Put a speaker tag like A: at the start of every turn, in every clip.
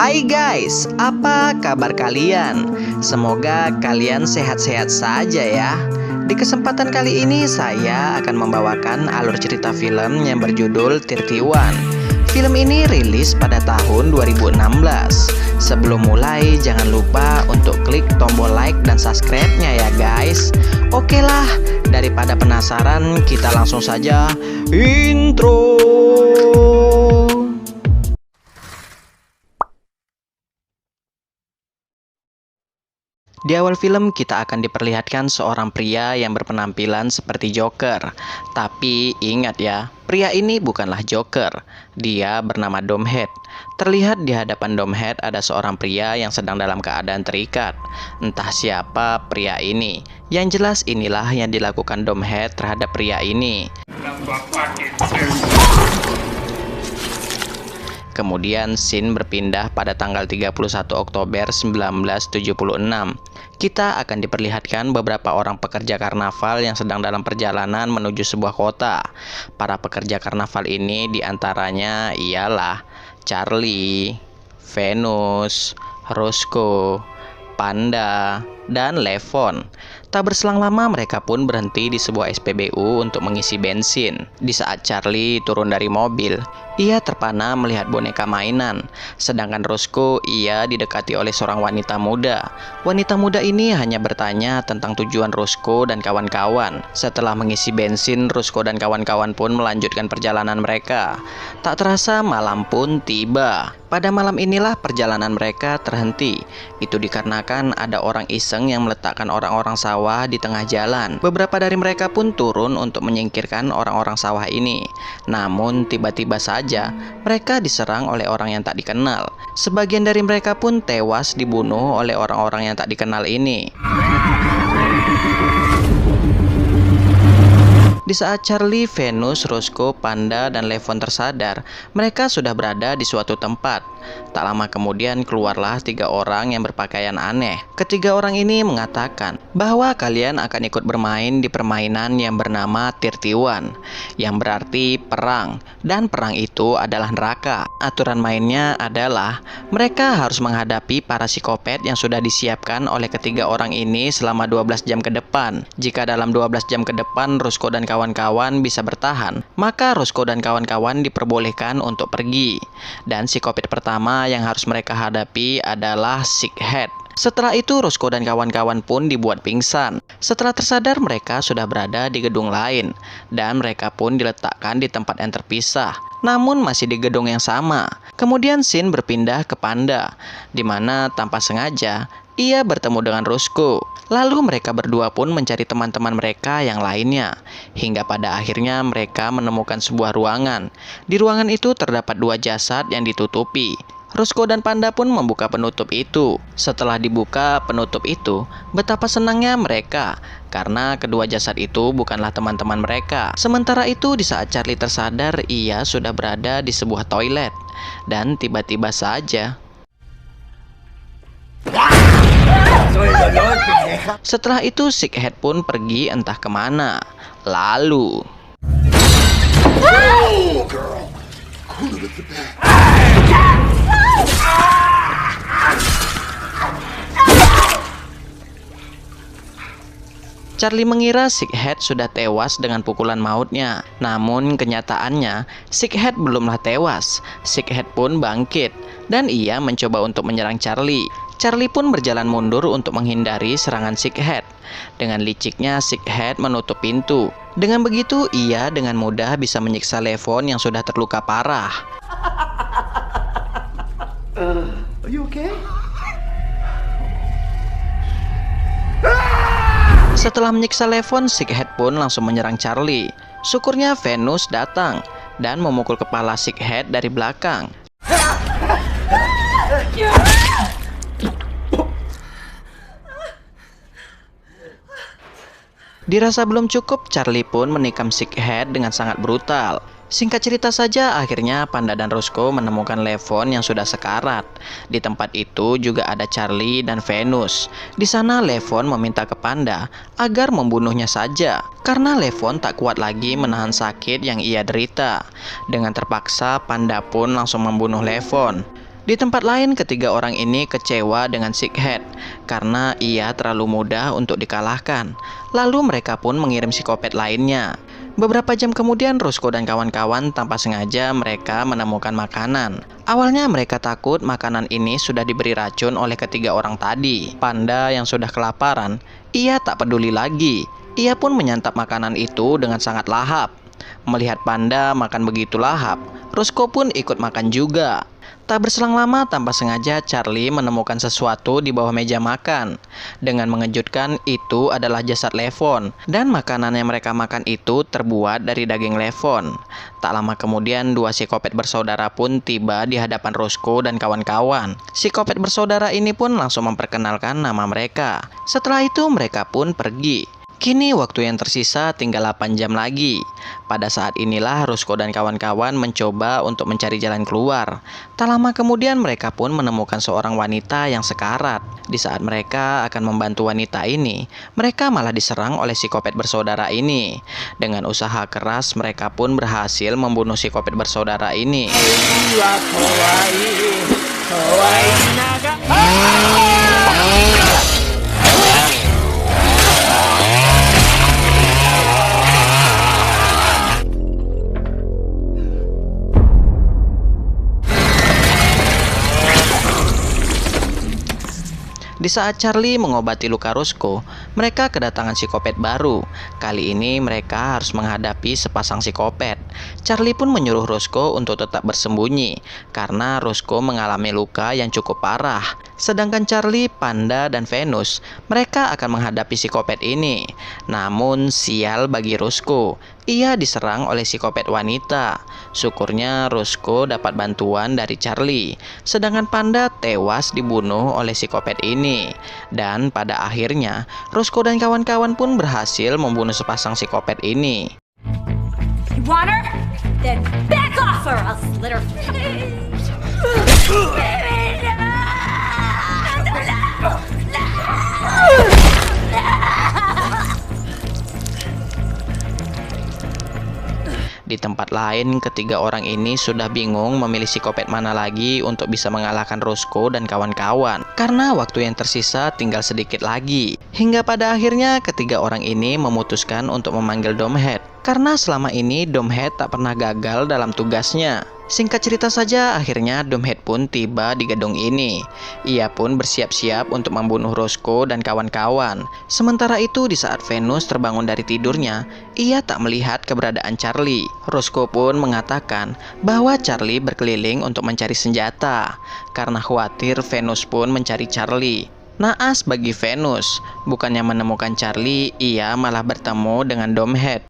A: Hai guys, apa kabar kalian? Semoga kalian sehat-sehat saja ya. Di kesempatan kali ini saya akan membawakan alur cerita film yang berjudul 31. Film ini rilis pada tahun 2016. Sebelum mulai jangan lupa untuk klik tombol like dan subscribe-nya ya guys. Oke lah, daripada penasaran kita langsung saja intro. Di awal film kita akan diperlihatkan seorang pria yang berpenampilan seperti Joker. Tapi ingat ya, pria ini bukanlah Joker. Dia bernama Domhead. Terlihat di hadapan Domhead ada seorang pria yang sedang dalam keadaan terikat. Entah siapa pria ini. Yang jelas inilah yang dilakukan Domhead terhadap pria ini. Kemudian scene berpindah pada tanggal 31 Oktober 1976. Kita akan diperlihatkan beberapa orang pekerja karnaval yang sedang dalam perjalanan menuju sebuah kota. Para pekerja karnaval ini diantaranya ialah Charlie, Venus, Roscoe, Panda, dan Levon. Tak berselang lama mereka pun berhenti di sebuah SPBU untuk mengisi bensin. Di saat Charlie turun dari mobil, ia terpana melihat boneka mainan. Sedangkan Roscoe, ia didekati oleh seorang wanita muda. Wanita muda ini hanya bertanya tentang tujuan Roscoe dan kawan-kawan. Setelah mengisi bensin, Roscoe dan kawan-kawan pun melanjutkan perjalanan mereka. Tak terasa malam pun tiba. Pada malam inilah perjalanan mereka terhenti. Itu dikarenakan ada orang iseng yang meletakkan orang-orang sawah di tengah jalan. Beberapa dari mereka pun turun untuk menyingkirkan orang-orang sawah ini. Namun tiba-tiba saja mereka diserang oleh orang yang tak dikenal. Sebagian dari mereka pun tewas dibunuh oleh orang-orang yang tak dikenal ini. Di saat Charlie, Venus, Roscoe, Panda, dan Levon tersadar, mereka sudah berada di suatu tempat. Tak lama kemudian keluarlah 3 orang yang berpakaian aneh. Ketiga orang ini mengatakan bahwa kalian akan ikut bermain di permainan yang bernama 31, yang berarti perang, dan perang itu adalah neraka. Aturan mainnya adalah mereka harus menghadapi para psikopat yang sudah disiapkan oleh ketiga orang ini selama 12 jam ke depan. Jika dalam 12 jam ke depan Roscoe dan kawan-kawan bisa bertahan, maka Roscoe dan kawan-kawan diperbolehkan untuk pergi. Dan psikopat pertama yang harus mereka hadapi adalah Sickhead. Setelah itu Roscoe dan kawan-kawan pun dibuat pingsan. Setelah tersadar mereka sudah berada di gedung lain, dan mereka pun diletakkan di tempat yang terpisah, namun masih di gedung yang sama. Kemudian scene berpindah ke Panda, di mana tanpa sengaja ia bertemu dengan Roscoe. Lalu mereka berdua pun mencari teman-teman mereka yang lainnya, hingga pada akhirnya mereka menemukan sebuah ruangan. Di ruangan itu terdapat 2 jasad yang ditutupi. Roscoe dan Panda pun membuka penutup itu. Setelah dibuka penutup itu, betapa senangnya mereka karena kedua jasad itu bukanlah teman-teman mereka. Sementara itu di saat Charlie tersadar, ia sudah berada di sebuah toilet. Dan tiba-tiba saja setelah itu Sickhead pun pergi entah kemana. Lalu Charlie mengira Sickhead sudah tewas dengan pukulan mautnya. Namun kenyataannya Sickhead belumlah tewas. Sickhead pun bangkit dan ia mencoba untuk menyerang Charlie. Charlie pun berjalan mundur untuk menghindari serangan Sickhead. Dengan liciknya Sickhead menutup pintu. Dengan begitu ia dengan mudah bisa menyiksa Levon yang sudah terluka parah.
B: Are you okay?
A: Setelah menyiksa Levon, Sickhead pun langsung menyerang Charlie. Syukurnya Venus datang dan memukul kepala Sickhead dari belakang. Dirasa belum cukup, Charlie pun menikam Sickhead dengan sangat brutal. Singkat cerita saja, akhirnya Panda dan Roscoe menemukan Levon yang sudah sekarat. Di tempat itu juga ada Charlie dan Venus. Di sana Levon meminta ke Panda agar membunuhnya saja, karena Levon tak kuat lagi menahan sakit yang ia derita. Dengan terpaksa, Panda pun langsung membunuh Levon. Di tempat lain, ketiga orang ini kecewa dengan Sighead karena ia terlalu mudah untuk dikalahkan. Lalu mereka pun mengirim psikopat lainnya. Beberapa jam kemudian, Roscoe dan kawan-kawan tanpa sengaja mereka menemukan makanan. Awalnya mereka takut makanan ini sudah diberi racun oleh ketiga orang tadi. Panda yang sudah kelaparan, ia tak peduli lagi. Ia pun menyantap makanan itu dengan sangat lahap. Melihat panda makan begitu lahap, Roscoe pun ikut makan juga. Tak berselang lama, tanpa sengaja Charlie menemukan sesuatu di bawah meja makan. Dengan mengejutkan, itu adalah jasad Levon, dan makanan yang mereka makan itu terbuat dari daging Levon. Tak lama kemudian, dua psikopat bersaudara pun tiba di hadapan Roscoe dan kawan-kawan. Psikopat bersaudara ini pun langsung memperkenalkan nama mereka. Setelah itu mereka pun pergi. Kini waktu yang tersisa tinggal 8 jam lagi. Pada saat inilah Roscoe dan kawan-kawan mencoba untuk mencari jalan keluar. Tak lama kemudian mereka pun menemukan seorang wanita yang sekarat. Di saat mereka akan membantu wanita ini, mereka malah diserang oleh psikopat bersaudara ini. Dengan usaha keras mereka pun berhasil membunuh psikopat bersaudara ini. Di saat Charlie mengobati luka Roscoe, mereka kedatangan psikopat baru. Kali ini mereka harus menghadapi sepasang psikopat. Charlie pun menyuruh Roscoe untuk tetap bersembunyi karena Roscoe mengalami luka yang cukup parah. Sedangkan Charlie, Panda, dan Venus, mereka akan menghadapi psikopat ini. Namun sial bagi Roscoe, ia diserang oleh psikopat wanita. Syukurnya Roscoe dapat bantuan dari Charlie. Sedangkan Panda tewas dibunuh oleh psikopat ini. Dan pada akhirnya Roscoe dan kawan-kawan pun berhasil membunuh sepasang psikopat ini.
C: You want her? Then back off or I'll slit her.
A: Di tempat lain, ketiga orang ini sudah bingung memilih psikopat mana lagi untuk bisa mengalahkan Roscoe dan kawan-kawan. Karena waktu yang tersisa tinggal sedikit lagi. Hingga pada akhirnya ketiga orang ini memutuskan untuk memanggil Domhead. Karena selama ini Domhead tak pernah gagal dalam tugasnya. Singkat cerita saja, akhirnya Domhead pun tiba di gedung ini. Ia pun bersiap-siap untuk membunuh Roscoe dan kawan-kawan. Sementara itu, di saat Venus terbangun dari tidurnya, ia tak melihat keberadaan Charlie. Roscoe pun mengatakan bahwa Charlie berkeliling untuk mencari senjata. Karena khawatir, Venus pun mencari Charlie. Naas bagi Venus, bukannya menemukan Charlie, ia malah bertemu dengan Domhead.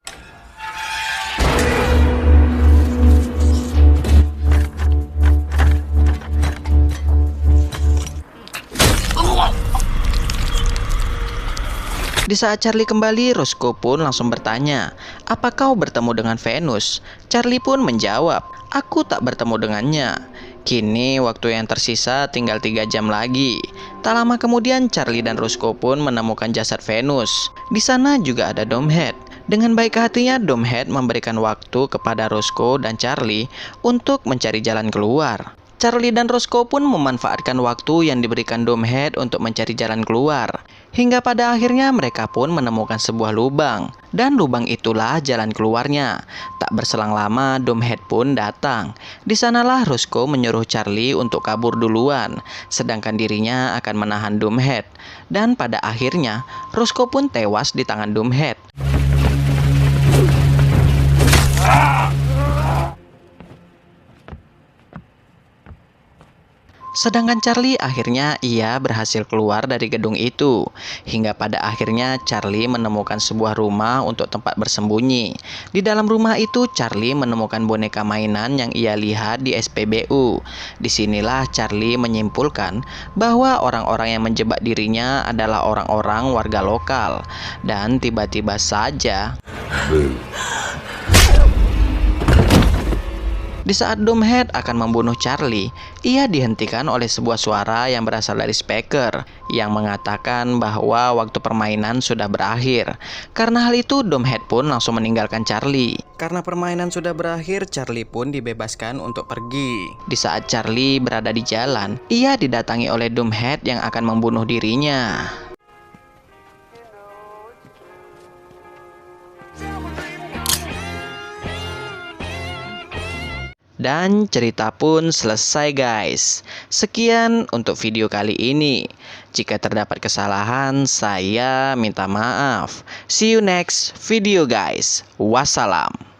A: Di saat Charlie kembali, Roscoe pun langsung bertanya, "Apa kau bertemu dengan Venus?" Charlie pun menjawab, "Aku tak bertemu dengannya." Kini waktu yang tersisa tinggal 3 jam lagi. Tak lama kemudian Charlie dan Roscoe pun menemukan jasad Venus. Di sana juga ada Domhead. Dengan baik hatinya, Domhead memberikan waktu kepada Roscoe dan Charlie untuk mencari jalan keluar. Charlie dan Roscoe pun memanfaatkan waktu yang diberikan Domhead untuk mencari jalan keluar. Hingga pada akhirnya mereka pun menemukan sebuah lubang. Dan lubang itulah jalan keluarnya. Tak berselang lama Domhead pun datang. Di sanalah Roscoe menyuruh Charlie untuk kabur duluan. Sedangkan dirinya akan menahan Domhead. Dan pada akhirnya Roscoe pun tewas di tangan Domhead. Sedangkan Charlie akhirnya ia berhasil keluar dari gedung itu. Hingga pada akhirnya Charlie menemukan sebuah rumah untuk tempat bersembunyi. Di dalam rumah itu Charlie menemukan boneka mainan yang ia lihat di SPBU. Disinilah Charlie menyimpulkan bahwa orang-orang yang menjebak dirinya adalah orang-orang warga lokal. Dan tiba-tiba saja Di Di saat Doomhead akan membunuh Charlie, ia dihentikan oleh sebuah suara yang berasal dari speaker yang mengatakan bahwa waktu permainan sudah berakhir. Karena hal itu, Doomhead pun langsung meninggalkan Charlie. Karena permainan sudah berakhir, Charlie pun dibebaskan untuk pergi. Di saat Charlie berada di jalan, ia didatangi oleh Doomhead yang akan membunuh dirinya. Dan cerita pun selesai guys. Sekian untuk video kali ini. Jika terdapat kesalahan, saya minta maaf. See you next video guys. Wassalam.